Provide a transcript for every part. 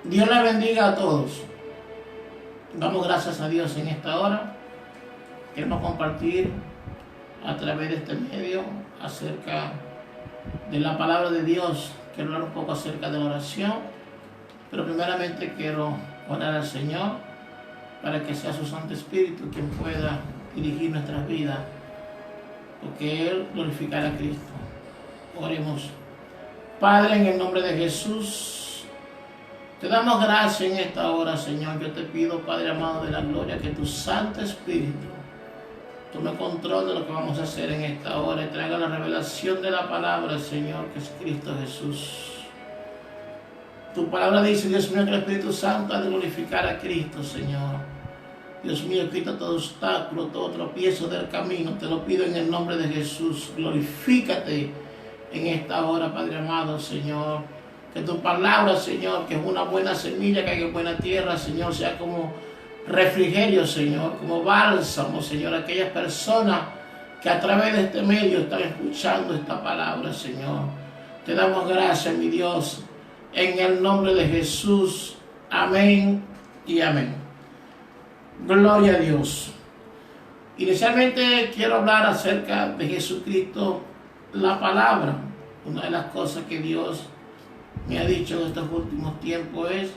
Dios les bendiga a todos. Damos gracias a Dios en esta hora. Queremos compartir a través de este medio acerca de la palabra de Dios. Quiero hablar un poco acerca de la oración, pero primeramente quiero orar al Señor para que sea su Santo Espíritu quien pueda dirigir nuestras vidas, porque Él glorificará a Cristo. Oremos. Padre, en el nombre de Jesús, te damos gracias en esta hora, Señor. Yo te pido, Padre amado de la gloria, que tu Santo Espíritu tome control de lo que vamos a hacer en esta hora y traiga la revelación de la palabra, Señor, que es Cristo Jesús. Tu palabra dice, Dios mío, que el Espíritu Santo ha de glorificar a Cristo, Señor. Dios mío, quita todo obstáculo, todo tropiezo del camino. Te lo pido en el nombre de Jesús. Glorifícate en esta hora, Padre amado, Señor. Que tu palabra, Señor, que es una buena semilla que hay en buena tierra, Señor, sea como refrigerio, Señor, como bálsamo, Señor, a aquellas personas que a través de este medio están escuchando esta palabra, Señor. Te damos gracias, mi Dios, en el nombre de Jesús. Amén y amén. Gloria a Dios. Inicialmente quiero hablar acerca de Jesucristo, la palabra. Una de las cosas que Dios me ha dicho en estos últimos tiempos es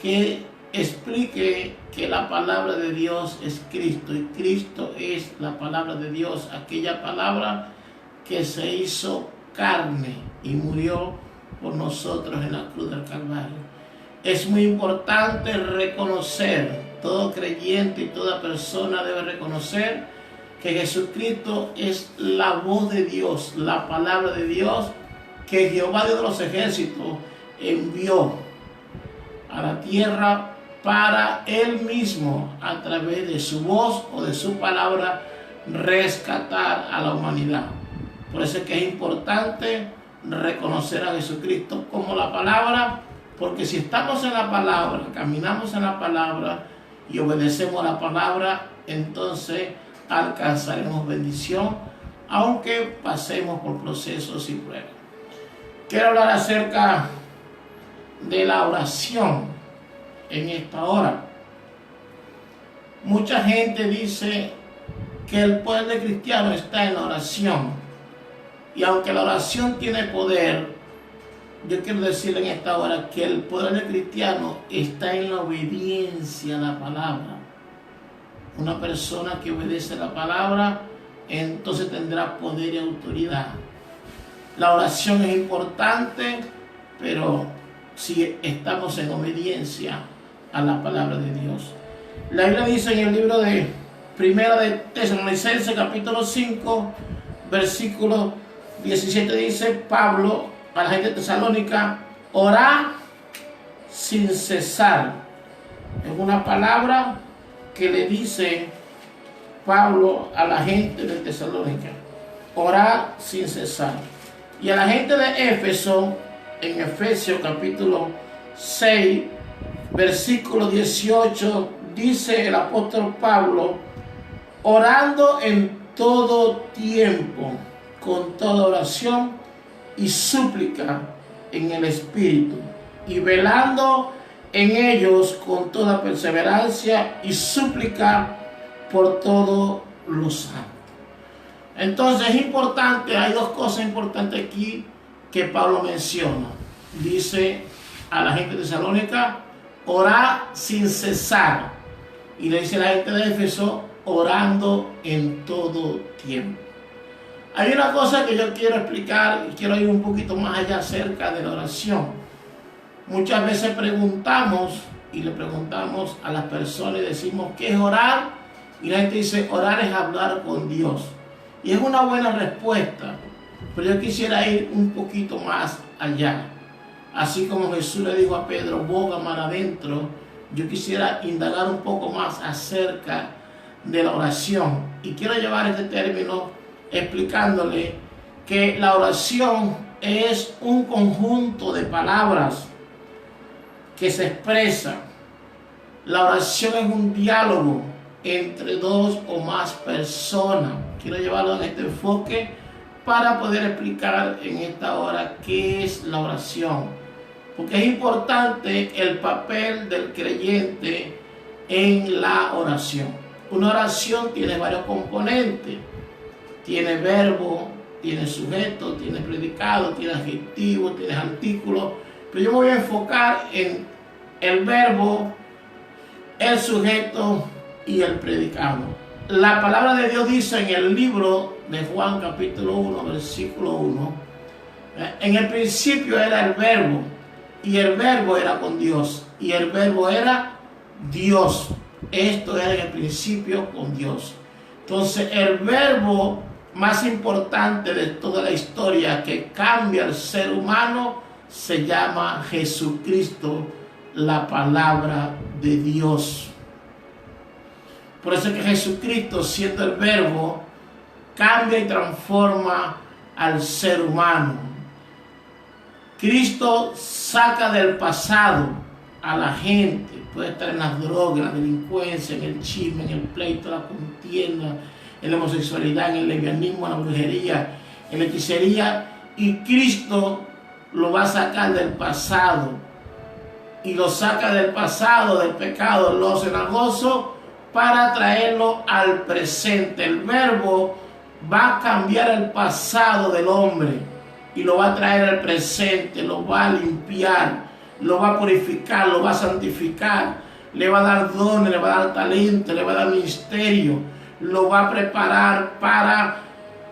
que explique que la palabra de Dios es Cristo y Cristo es la palabra de Dios, aquella palabra que se hizo carne y murió por nosotros en la cruz del Calvario. Es muy importante reconocer, todo creyente y toda persona debe reconocer que Jesucristo es la voz de Dios, la palabra de Dios que Jehová Dios de los ejércitos envió a la tierra para Él mismo, a través de su voz o de su palabra, rescatar a la humanidad. Por eso es que es importante reconocer a Jesucristo como la palabra, porque si estamos en la palabra, caminamos en la palabra y obedecemos a la palabra, entonces alcanzaremos bendición, aunque pasemos por procesos y pruebas. Quiero hablar acerca de la oración en esta hora. Mucha gente dice que el poder del cristiano está en la oración. Y aunque la oración tiene poder, yo quiero decirle en esta hora que el poder del cristiano está en la obediencia a la palabra. Una persona que obedece la palabra, entonces tendrá poder y autoridad. La oración es importante, pero si estamos en obediencia a la palabra de Dios. La Biblia dice en el libro de Primera de Tesalonicenses, capítulo 5, versículo 17, dice Pablo a la gente de Tesalónica: orad sin cesar. Es una palabra que le dice Pablo a la gente de Tesalónica: orad sin cesar. Y a la gente de Éfeso, en Efesios capítulo 6, versículo 18, dice el apóstol Pablo: orando en todo tiempo, con toda oración y súplica en el Espíritu, y velando en ellos con toda perseverancia y súplica por todos los santos. Entonces es importante, hay dos cosas importantes aquí que Pablo menciona. Dice a la gente de Tesalónica: orad sin cesar. Y le dice a la gente de Éfeso: orando en todo tiempo. Hay una cosa que yo quiero explicar y quiero ir un poquito más allá acerca de la oración. Muchas veces preguntamos y le preguntamos a las personas y decimos: ¿qué es orar? Y la gente dice: orar es hablar con Dios. Y es una buena respuesta, pero yo quisiera ir un poquito más allá. Así como Jesús le dijo a Pedro: boga mar adentro, yo quisiera indagar un poco más acerca de la oración. Y quiero llevar este término explicándole que la oración es un conjunto de palabras que se expresan. La oración es un diálogo entre dos o más personas. Quiero llevarlo en este enfoque para poder explicar en esta hora qué es la oración. porque es importante el papel del creyente en la oración. Una oración tiene varios componentes. Tiene verbo, tiene sujeto, tiene predicado, tiene adjetivo, tiene artículo. Pero yo me voy a enfocar en el verbo, el sujeto y el predicado. La palabra de Dios dice en el libro de Juan capítulo 1, versículo 1, en el principio era el verbo, y el verbo era con Dios, y el verbo era Dios. Esto era en el principio con Dios. Entonces el verbo más importante de toda la historia que cambia al ser humano se llama Jesucristo, la palabra de Dios. Por eso es que Jesucristo, siendo el verbo, cambia y transforma al ser humano. Cristo saca del pasado a la gente. Puede estar en las drogas, en la delincuencia, en el chisme, en el pleito, la contienda, en la homosexualidad, en el lesbianismo, en la brujería, en la hechicería. Y Cristo lo va a sacar del pasado. Y lo saca del pasado, del pecado, lo cenagoso, para traerlo al presente. El verbo va a cambiar el pasado del hombre y lo va a traer al presente, lo va a limpiar, lo va a purificar, lo va a santificar, le va a dar dones, le va a dar talento, le va a dar ministerio, lo va a preparar para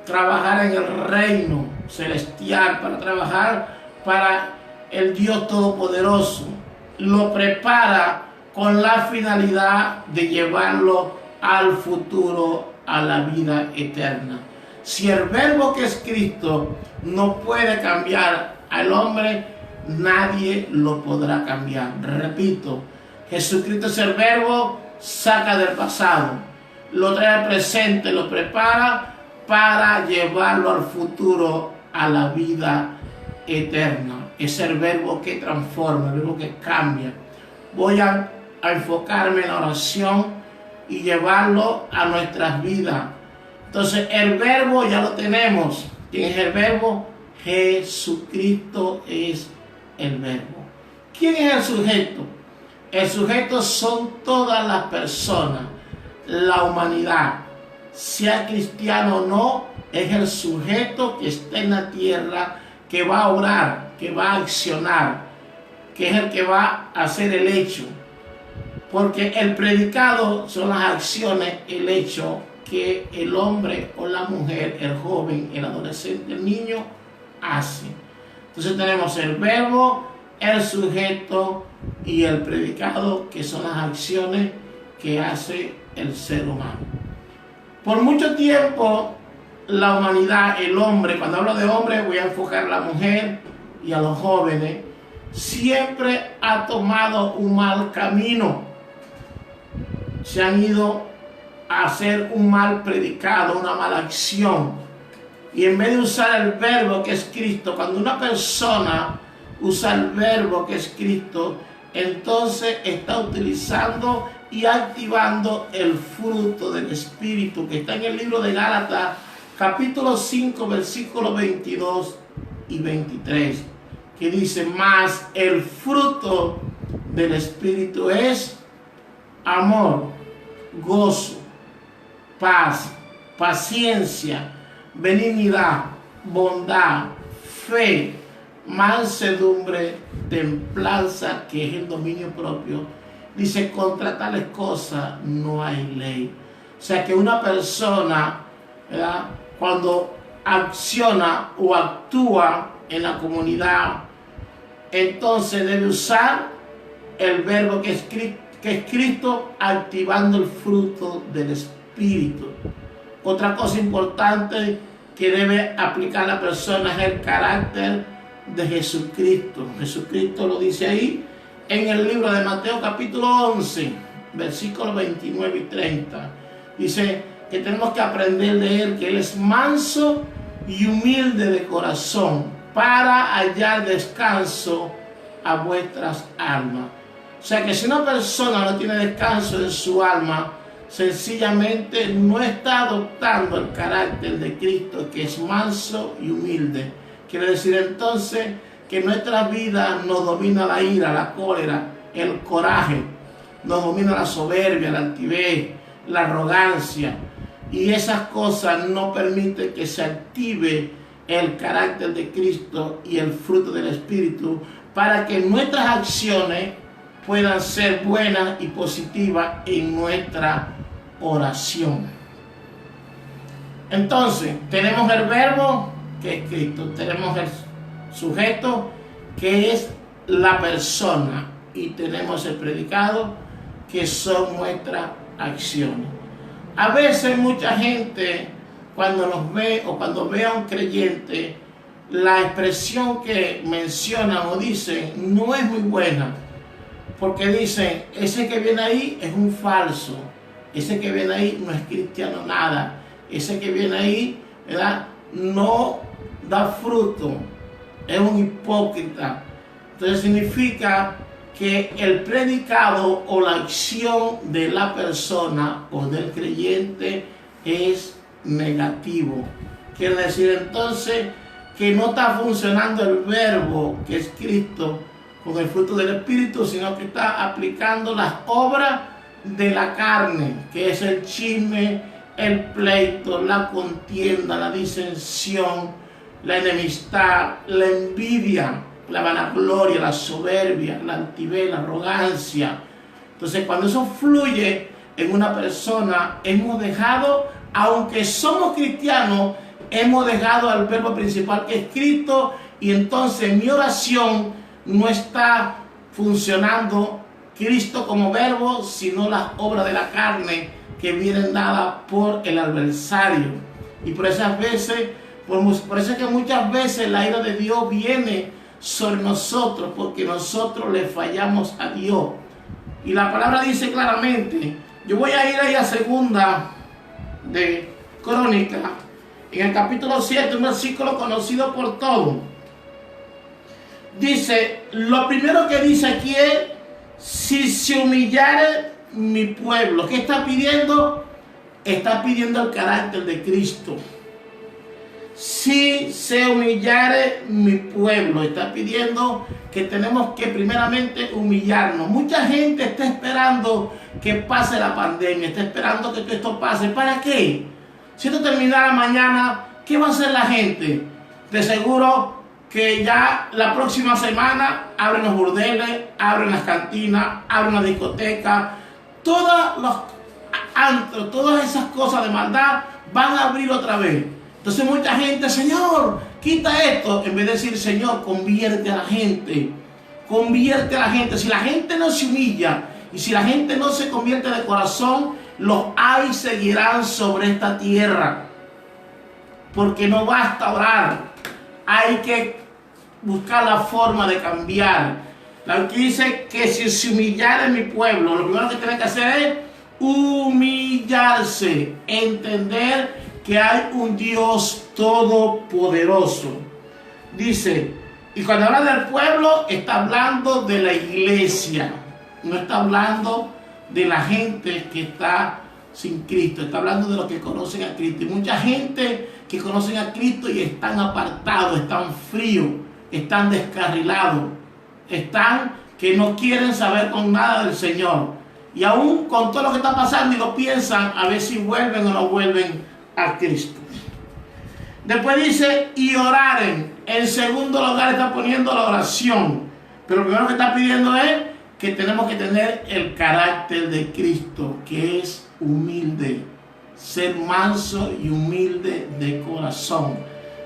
trabajar en el reino celestial, para trabajar para el Dios Todopoderoso. Lo prepara con la finalidad de llevarlo al futuro, a la vida eterna. Si el verbo que es Cristo no puede cambiar al hombre, nadie lo podrá cambiar. Repito, Jesucristo es el verbo, saca del pasado, lo trae al presente, lo prepara para llevarlo al futuro, a la vida eterna. Es el verbo que transforma, el verbo que cambia. Voy a enfocarme en la oración y llevarlo a nuestras vidas. Entonces el verbo ya lo tenemos. ¿Quién es el verbo? Jesucristo es el verbo. ¿Quién es el sujeto? El sujeto son todas las personas, la humanidad, sea cristiano o no, es el sujeto que está en la tierra, que va a orar, que va a accionar, que es el que va a hacer el hecho. Porque el predicado son las acciones, el hecho que el hombre o la mujer, el joven, el adolescente, el niño hace. Entonces tenemos el verbo, el sujeto y el predicado, que son las acciones que hace el ser humano. Por mucho tiempo la humanidad, el hombre, cuando hablo de hombre voy a enfocar a la mujer y a los jóvenes, siempre ha tomado un mal camino. Se han ido a hacer un mal predicado, una mala acción. Y en vez de usar el verbo que es Cristo, cuando una persona usa el verbo que es Cristo, entonces está utilizando y activando el fruto del Espíritu, que está en el libro de Gálatas, capítulo 5, versículos 22 y 23, que dice: mas el fruto del Espíritu es amor, gozo, paz, paciencia, benignidad, bondad, fe, mansedumbre, templanza, que es el dominio propio. Dice: contra tales cosas no hay ley. O sea que una persona, ¿verdad?, cuando acciona o actúa en la comunidad, entonces debe usar el verbo que es Cristo, activando el fruto del Espíritu. Otra cosa importante que debe aplicar la persona es el carácter de Jesucristo. Jesucristo lo dice ahí en el libro de Mateo capítulo 11, versículos 29 y 30. Dice que tenemos que aprender de Él, que Él es manso y humilde de corazón, para hallar descanso a vuestras almas. O sea que si una persona no tiene descanso en su alma, sencillamente no está adoptando el carácter de Cristo, que es manso y humilde. Quiere decir entonces que en nuestras vidas nos domina la ira, la cólera, el coraje, nos domina la soberbia, la altivez, la arrogancia, y esas cosas no permiten que se active el carácter de Cristo y el fruto del Espíritu para que nuestras acciones puedan ser buenas y positivas en nuestra oración. Entonces, tenemos el verbo, que es Cristo, tenemos el sujeto, que es la persona, y tenemos el predicado, que son nuestras acciones. A veces mucha gente, cuando nos ve o cuando ve a un creyente, la expresión que mencionan o dicen no es muy buena, porque dicen, ese que viene ahí es un falso, ese que viene ahí no es cristiano nada, ese que viene ahí, ¿verdad?, no da fruto, es un hipócrita. Entonces significa que el predicado o la acción de la persona o del creyente es negativo. Quiere decir entonces que no está funcionando el verbo, que es Cristo, con el fruto del Espíritu, sino que está aplicando las obras de la carne, que es el chisme, el pleito, la contienda, la disensión, la enemistad, la envidia, la vanagloria, la soberbia, la altivez, la arrogancia. Entonces, cuando eso fluye en una persona, hemos dejado, aunque somos cristianos, hemos dejado al verbo principal, que es Cristo, y entonces mi oración no está funcionando Cristo como verbo, sino las obras de la carne que vienen dadas por el adversario. Y por esas veces, por eso es que muchas veces la ira de Dios viene sobre nosotros, porque nosotros le fallamos a Dios. Y la palabra dice claramente, yo voy a ir ahí a segunda de Crónica, en el capítulo 7, un versículo conocido por todos. Dice, lo primero que dice aquí es, si se humillare mi pueblo. ¿Qué está pidiendo? Está pidiendo el carácter de Cristo. Si se humillare mi pueblo, está pidiendo que tenemos que primeramente humillarnos. Mucha gente está esperando que pase la pandemia, está esperando que esto pase. ¿Para qué? Si esto terminara mañana, ¿qué va a hacer la gente? De seguro que ya la próxima semana abren los burdeles, abren las cantinas, abren las discotecas, todos los antros, todas esas cosas de maldad van a abrir otra vez. Entonces mucha gente, Señor, quita esto, en vez de decir, Señor, convierte a la gente, convierte a la gente. Si la gente no se humilla y si la gente no se convierte de corazón, los hay seguirán sobre esta tierra, porque no basta orar, hay que buscar la forma de cambiar. La que dice que si se humillara mi pueblo, lo primero que tiene que hacer es humillarse, entender que hay un Dios todopoderoso. Dice, y cuando habla del pueblo, está hablando de la iglesia, no está hablando de la gente que está sin Cristo, está hablando de los que conocen a Cristo. Y mucha gente que conocen a Cristo y están apartados, están fríos, están descarrilados, están que no quieren saber con nada del Señor. Y aún con todo lo que está pasando y lo piensan a ver si vuelven o no vuelven a Cristo. Después dice, y oraren. En segundo lugar está poniendo la oración. Pero lo primero que está pidiendo es que tenemos que tener el carácter de Cristo, que es humilde, ser manso y humilde de corazón.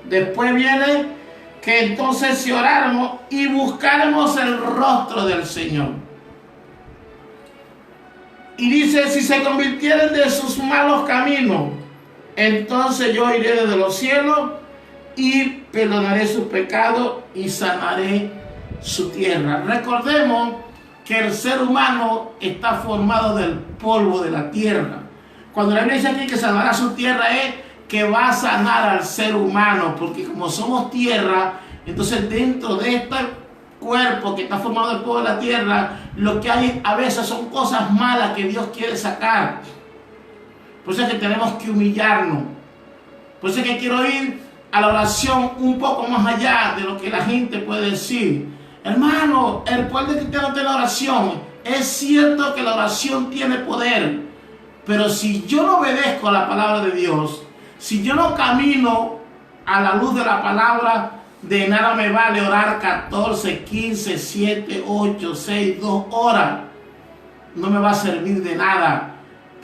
Después viene que entonces si oráramos y buscáramos el rostro del Señor. Y dice, si se convirtieren de sus malos caminos, entonces yo iré desde los cielos y perdonaré sus pecados y sanaré su tierra. Recordemos que el ser humano está formado del polvo de la tierra. Cuando la Biblia dice aquí que sanará su tierra, es que va a sanar al ser humano, porque como somos tierra, entonces dentro de este cuerpo que está formado del polvo de la tierra, lo que hay a veces son cosas malas que Dios quiere sacar. Por eso es que tenemos que humillarnos. Por eso es que quiero ir a la oración un poco más allá de lo que la gente puede decir. Hermano, el poder de cristiano tiene oración. Es cierto que la oración tiene poder, pero si yo no obedezco a la palabra de Dios, si yo no camino a la luz de la palabra, de nada me vale orar 14, 15, 7, 8, 6, 2 horas. No me va a servir de nada,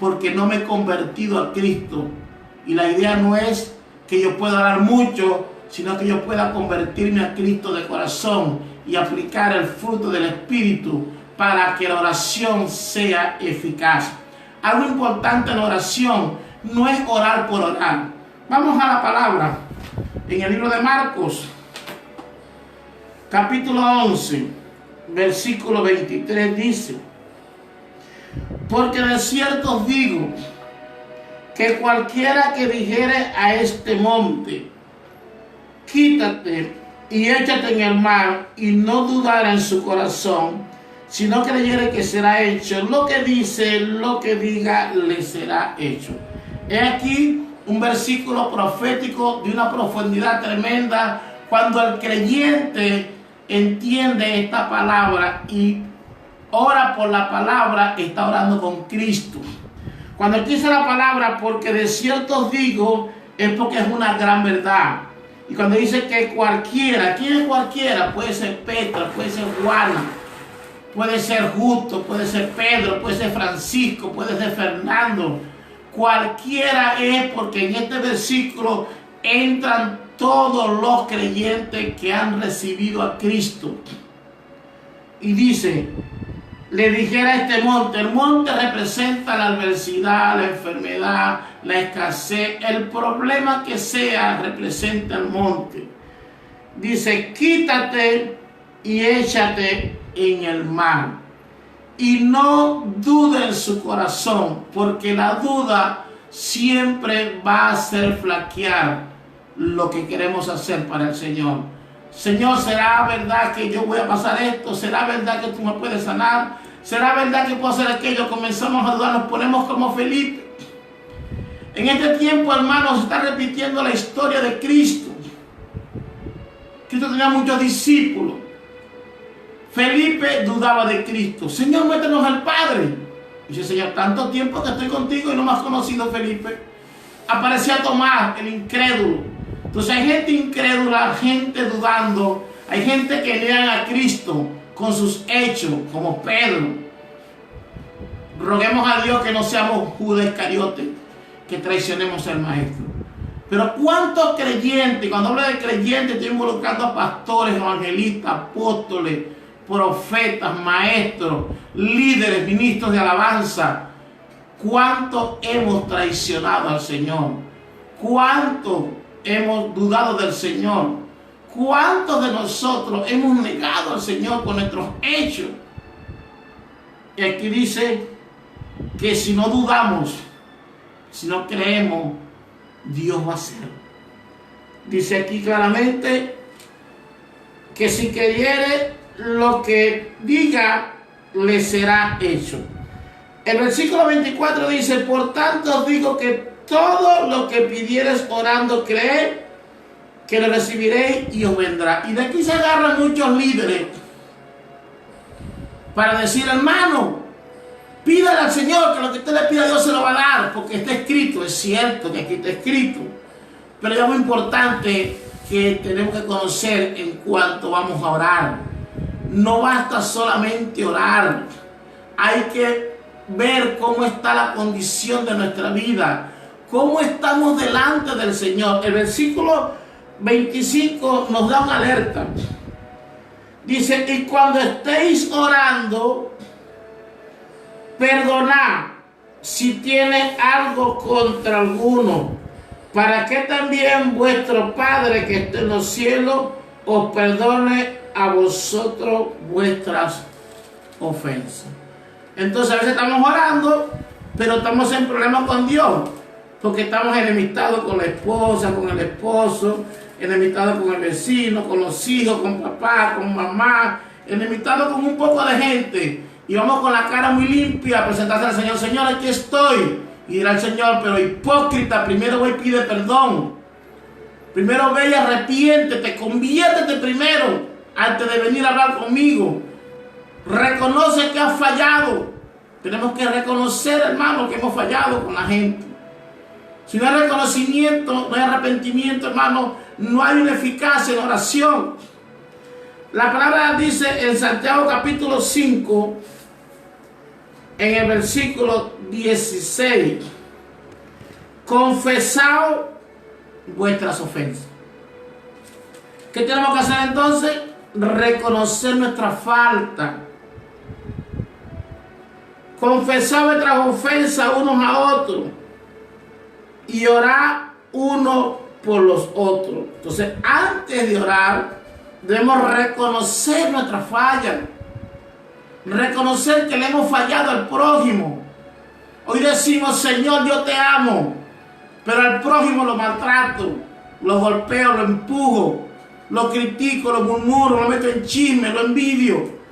porque no me he convertido a Cristo. Y la idea no es que yo pueda orar mucho, sino que yo pueda convertirme a Cristo de corazón y aplicar el fruto del Espíritu para que la oración sea eficaz. Algo importante en la oración no es orar por orar. Vamos a la palabra. En el libro de Marcos, capítulo 11, versículo 23 dice: porque de cierto os digo que cualquiera que dijere a este monte, quítate y échate en el mar, y no dudara en su corazón, sino creyere que será hecho lo que dice, lo que diga, le será hecho. He aquí un versículo profético de una profundidad tremenda. Cuando el creyente entiende esta palabra y ora por la palabra, está orando con Cristo. Cuando dice la palabra, porque de cierto os digo, es porque es una gran verdad. Y cuando dice que cualquiera, ¿quién es cualquiera? Puede ser Petra, puede ser Juana, puede ser Justo, puede ser Pedro, puede ser Francisco, puede ser Fernando. Cualquiera es, porque en este versículo entran todos los creyentes que han recibido a Cristo. Y dice: le dijera a este monte. El monte representa la adversidad, la enfermedad, la escasez, el problema que sea, representa el monte. Dice: quítate y échate en el mar. Y no dude en su corazón, porque la duda siempre va a hacer flaquear lo que queremos hacer para el Señor. Señor, ¿será verdad que yo voy a pasar esto? ¿Será verdad que tú me puedes sanar? ¿Será verdad que puedo hacer aquello? Comenzamos a dudar, nos ponemos como Felipe. En este tiempo, hermanos, se está repitiendo la historia de Cristo. Cristo tenía muchos discípulos. Felipe dudaba de Cristo. Señor, muéstranos al Padre. Dice: Señor, tanto tiempo que estoy contigo y no me has conocido, Felipe. Aparecía Tomás, el incrédulo. Entonces hay gente incrédula, gente dudando. Hay gente que niegan a Cristo con sus hechos, como Pedro. Roguemos a Dios que no seamos Judas Iscariote, que traicionemos al Maestro. Pero ¿cuántos creyentes? Cuando hablo de creyentes, estoy involucrando a pastores, evangelistas, apóstoles, profetas, maestros, líderes, ministros de alabanza. ¿Cuántos hemos traicionado al Señor? ¿Cuántos hemos dudado del Señor? ¿Cuántos de nosotros hemos negado al Señor con nuestros hechos? Y aquí dice que si no dudamos, si no creemos, Dios va a hacer. Dice aquí claramente que si creyere, lo que diga le será hecho. El versículo 24 dice: por tanto os digo que todo lo que pidiereis orando, creed que lo recibiréis y os vendrá. Y de aquí se agarran muchos líderes para decir: hermano, pídale al Señor, que lo que usted le pida a Dios se lo va a dar, porque está escrito. Es cierto que aquí está escrito, pero es algo importante que tenemos que conocer en cuanto vamos a orar. No basta solamente orar, hay que ver cómo está la condición de nuestra vida, cómo estamos delante del Señor. El versículo 25 nos da una alerta. Dice: y cuando estéis orando, perdonad si tiene algo contra alguno, para que también vuestro Padre que está en los cielos os perdone a vosotros vuestras ofensas. Entonces a veces estamos orando, pero estamos en problemas con Dios, porque estamos enemistados con la esposa, con el esposo, enemistados con el vecino, con los hijos, con papá, con mamá, enemistados con un poco de gente, y vamos con la cara muy limpia a presentarse al Señor. Señor, aquí estoy. Y dirá el Señor: pero hipócrita, primero voy y pide perdón. Primero ve y arrepiéntete, conviértete primero antes de venir a hablar conmigo. Reconoce que has fallado. Tenemos que reconocer, hermano, que hemos fallado con la gente. Si no hay reconocimiento, no hay arrepentimiento, hermano, no hay una eficacia en oración. La palabra dice en Santiago capítulo 5, en el versículo 16, confesad vuestras ofensas. ¿Qué tenemos que hacer entonces? Reconocer nuestra falta. Confesad vuestras ofensas unos a otros y orar uno por los otros. Entonces, antes de orar, debemos reconocer nuestra falla. Reconocer que le hemos fallado al prójimo. Hoy decimos, Señor, yo te amo, pero al prójimo lo maltrato, lo golpeo, lo empujo, lo critico, lo murmuro, lo meto en chisme, lo envidio.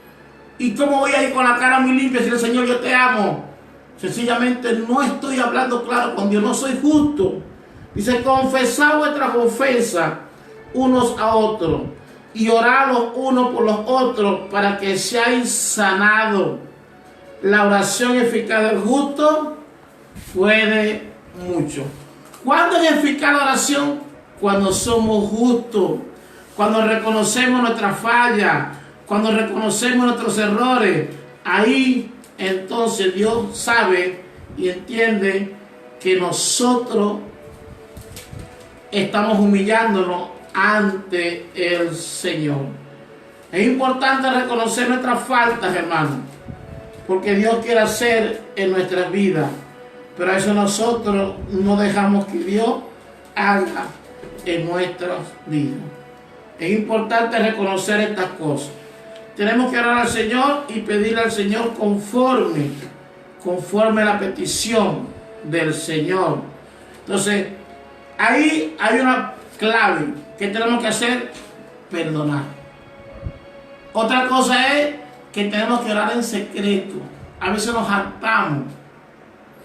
¿Y cómo voy a ir con la cara muy limpia y decirle, Señor, yo te amo? Sencillamente no estoy hablando claro con Dios, no soy justo. Dice, confesad vuestras ofensas unos a otros y orad los unos por los otros para que seáis sanados. La oración eficaz del justo puede mucho. ¿Cuándo es eficaz la oración? Cuando somos justos, cuando reconocemos nuestra falla, cuando reconocemos nuestros errores. Ahí entonces Dios sabe y entiende que nosotros estamos humillándonos ante el Señor. Es importante reconocer nuestras faltas, hermanos, porque Dios quiere hacer en nuestras vidas, pero a eso nosotros no dejamos que Dios haga en nuestras vidas. Es importante reconocer estas cosas. Tenemos que orar al Señor y pedirle al Señor conforme a la petición del Señor. Entonces, ahí hay una clave. ¿Qué tenemos que hacer? Perdonar. Otra cosa es que tenemos que orar en secreto. A veces nos hartamos.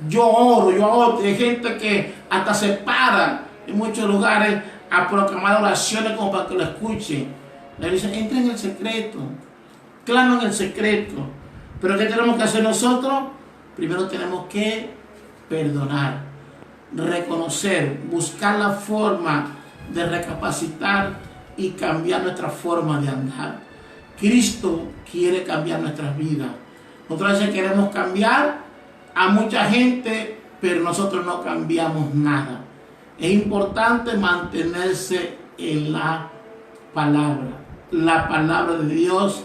Yo oro. Hay gente que hasta se para en muchos lugares a proclamar oraciones como para que lo escuchen. Le dicen, entra en el secreto, clama en el secreto. Pero ¿qué tenemos que hacer nosotros? Primero tenemos que perdonar, reconocer, buscar la forma de recapacitar y cambiar nuestra forma de andar. Cristo quiere cambiar nuestras vidas. Nosotros a veces queremos cambiar a mucha gente, pero nosotros no cambiamos nada. Es importante mantenerse en la palabra. La palabra de Dios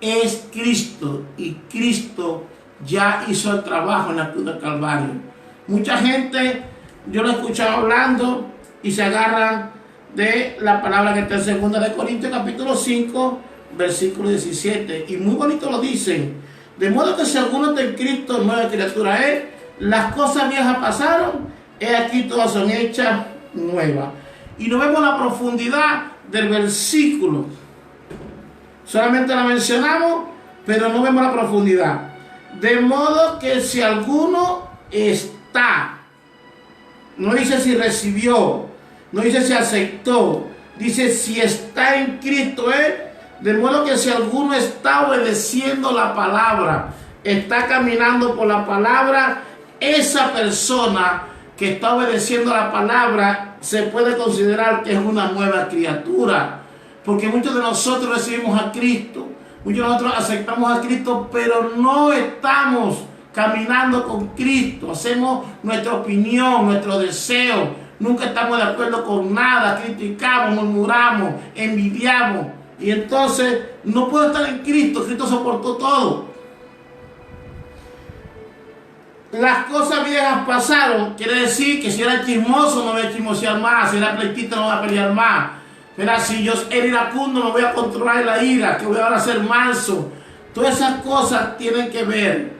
es Cristo y Cristo ya hizo el trabajo en la cruz del Calvario. Mucha gente, yo lo he escuchado hablando y se agarran de la palabra que está en 2 Corintios capítulo 5, versículo 17. Y muy bonito lo dicen. De modo que si alguno está en Cristo, nueva criatura es. Las cosas viejas pasaron, he aquí todas son hechas nuevas. Y no vemos la profundidad del versículo. Solamente la mencionamos, pero no vemos la profundidad. De modo que si alguno está, no dice si recibió, no dice si aceptó, dice si está en Cristo, de modo que si alguno está obedeciendo la palabra, está caminando por la palabra, esa persona que está obedeciendo la palabra se puede considerar que es una nueva criatura. Porque muchos de nosotros recibimos a Cristo, muchos de nosotros aceptamos a Cristo, pero no estamos caminando con Cristo. Hacemos nuestra opinión, nuestro deseo, nunca estamos de acuerdo con nada, criticamos, murmuramos, envidiamos. Y entonces no puedo estar en Cristo. Cristo soportó todo. Las cosas viejas pasaron. Quiere decir que si era chismoso no voy a chismosear más. Si era pleitito no voy a pelear más. Mira, si yo era iracundo no voy a controlar la ira. Que voy ahora a ser manso. Todas esas cosas tienen que ver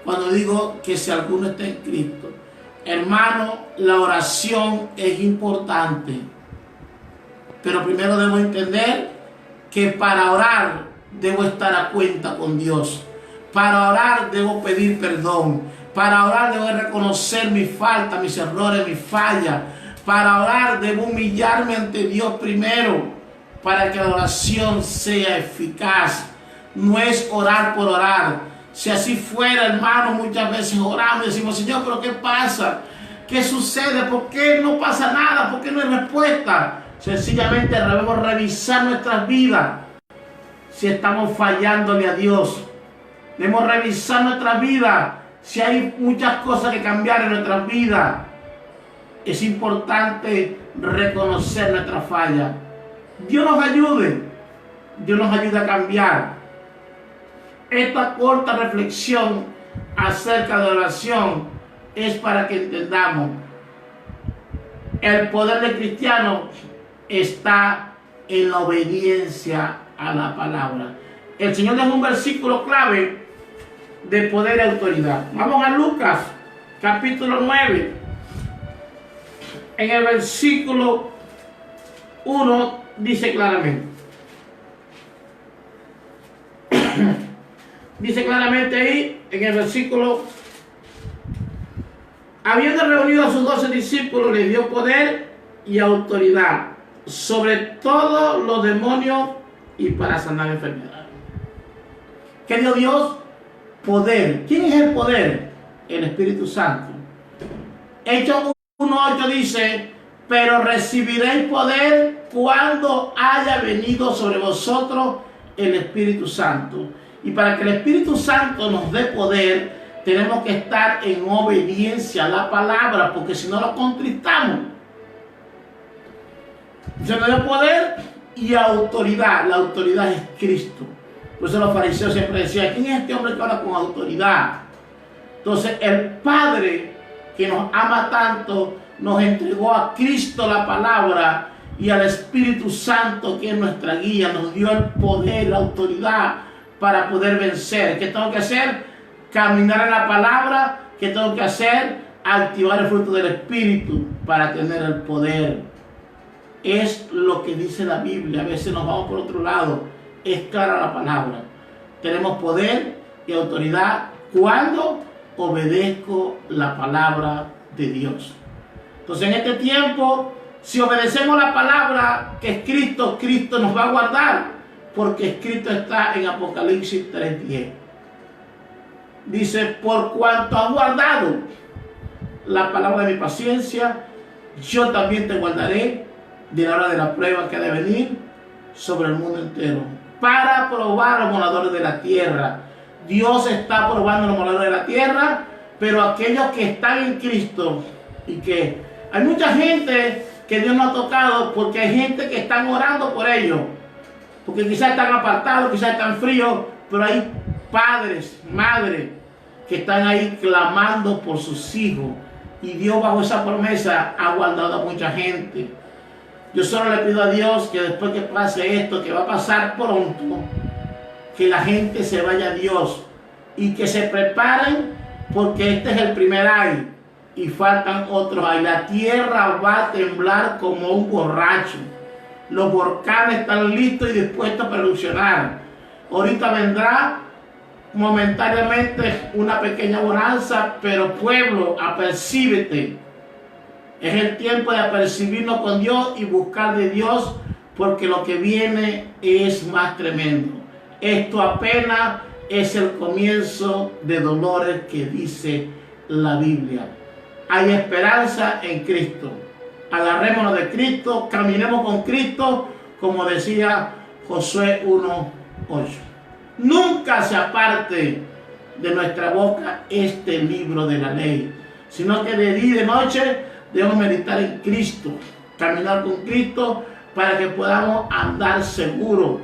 cuando digo que si alguno está en Cristo. Hermano, la oración es importante. Pero primero debo entender que para orar debo estar a cuenta con Dios. Para orar debo pedir perdón. Para orar debo reconocer mis faltas, mis errores, mis fallas. Para orar debo humillarme ante Dios primero, para que la oración sea eficaz. No es orar por orar. Si así fuera, hermano, muchas veces oramos y decimos, Señor, pero ¿qué pasa? ¿Qué sucede? ¿Por qué no pasa nada? ¿Por qué no hay respuesta? Sencillamente debemos revisar nuestras vidas si estamos fallándole a Dios. Debemos revisar nuestras vidas si hay muchas cosas que cambiar en nuestras vidas. Es importante reconocer nuestra falla. Dios nos ayude. Dios nos ayude a cambiar. Esta corta reflexión acerca de la oración es para que entendamos. El poder del cristiano está en la obediencia a la palabra. El Señor deja un versículo clave de poder y autoridad. Vamos a Lucas, capítulo 9. En el versículo 1 dice claramente. Dice claramente ahí, en el versículo: habiendo reunido a sus 12 discípulos, les dio poder y autoridad sobre todos los demonios y para sanar enfermedades. ¿Qué dio Dios? Poder. ¿Quién es el poder? El Espíritu Santo. Hechos 1:8 dice: pero recibiréis poder cuando haya venido sobre vosotros el Espíritu Santo. Y para que el Espíritu Santo nos dé poder, tenemos que estar en obediencia a la palabra, porque si no lo contristamos. Se nos dio poder y autoridad. La autoridad es Cristo. Por eso los fariseos siempre decían: ¿quién es este hombre que habla con autoridad? Entonces el Padre, que nos ama tanto, nos entregó a Cristo la palabra y al Espíritu Santo, que es nuestra guía, nos dio el poder, la autoridad para poder vencer. ¿Qué tengo que hacer? Caminar en la palabra. ¿Qué tengo que hacer? Activar el fruto del Espíritu para tener el poder. Es lo que dice la Biblia. A veces nos vamos por otro lado. Es clara la palabra. Tenemos poder y autoridad cuando obedezco la palabra de Dios. Entonces en este tiempo, si obedecemos la palabra que es Cristo, Cristo nos va a guardar, porque escrito está en Apocalipsis 3:10. Dice: por cuanto has guardado la palabra de mi paciencia, yo también te guardaré de la hora de la prueba que ha de venir sobre el mundo entero, para probar a los moradores de la tierra. Dios está probando a los moradores de la tierra, pero aquellos que están en Cristo, y que hay mucha gente que Dios no ha tocado, porque hay gente que están orando por ellos, porque quizás están apartados, quizás están fríos, pero hay padres, madres que están ahí clamando por sus hijos, y Dios bajo esa promesa ha guardado a mucha gente. Yo solo le pido a Dios que después que pase esto, que va a pasar pronto, que la gente se vaya a Dios y que se preparen, porque este es el primer ay y faltan otros ay. La tierra va a temblar como un borracho. Los volcanes están listos y dispuestos para erupcionar. Ahorita vendrá momentáneamente una pequeña bonanza, pero pueblo, apercíbete. Es el tiempo de apercibirnos con Dios y buscar de Dios, porque lo que viene es más tremendo. Esto apenas es el comienzo de dolores que dice la Biblia. Hay esperanza en Cristo. Agarrémonos de Cristo, caminemos con Cristo, como decía Josué 1:8. Nunca se aparte de nuestra boca este libro de la ley, sino que de día y de noche debemos meditar en Cristo, caminar con Cristo, para que podamos andar seguros.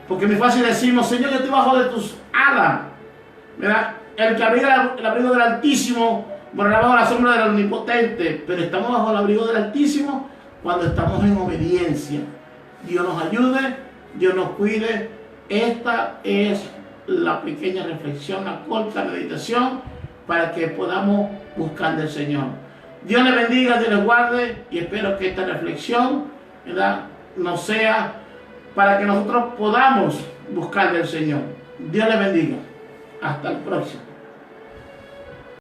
Porque es muy fácil decirnos: Señor, yo estoy bajo de tus alas, ¿verdad? El que abriga el abrigo del Altísimo morará bajo la sombra del Omnipotente. Pero estamos bajo el abrigo del Altísimo cuando estamos en obediencia. Dios nos ayude, Dios nos cuide. Esta es la pequeña reflexión, la corta meditación, para que podamos buscar del Señor. Dios les bendiga, Dios les guarde, y espero que esta reflexión, ¿verdad?, nos sea para que nosotros podamos buscar del Señor. Dios les bendiga. Hasta el próximo.